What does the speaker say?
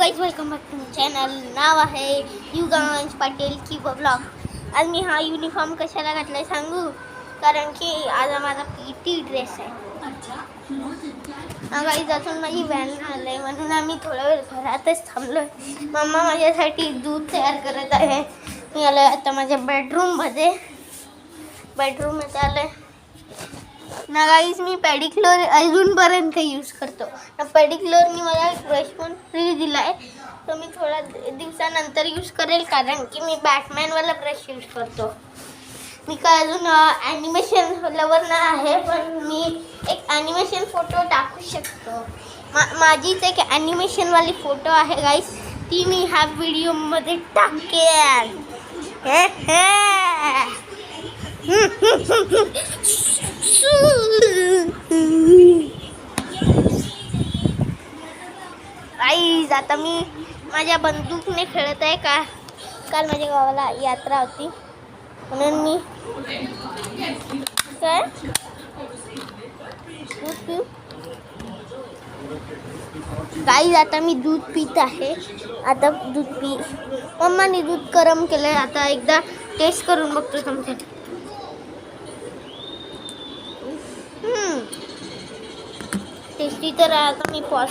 Guys, welcome back to channel. नाव आहे युगांश पाटील की ब्लॉग. आज मी हा युनिफॉर्म कशाला घातलाय सांगू? कारण की आज माझा पीटी ड्रेस आहे. गाइस, अजून माझी व्हॅन आलंय म्हणून आम्ही थोडा वेळ घरातच थांबलोय. मम्मा माझ्यासाठी दूध तयार करत आहे. मी आलोय आता माझ्या बेडरूममध्ये आलोय ना. गाईज, मी पेडिक्लोर अजूनपर्यंत यूज करतो ना. पेडिक्लोरनी मला एक ब्रश पण फ्री दिला आहे, तो मी थोड्या दिवसानंतर यूज करेल, कारण की मी बॅटमॅनवाला ब्रश यूज करतो. मी काय अजून ॲनिमेशन लवर ना आहे, पण मी एक ॲनिमेशन फोटो टाकू शकतो. माझीच एक ॲनिमेशनवाली फोटो आहे गाईज, ती मी ह्या व्हिडिओमध्ये टाकेल. गाईज, आता मी माझ्या बंदूकने खेळत आहे. काल माझ्या गावाला यात्रा होती म्हणून मी काय गाईज, आता मी दूध पित आहे. आता मम्माने दूध गरम केलंय. आता एकदा टेस्ट करून बघतो तुमच्या. टेस्टी तर आता मी पॉज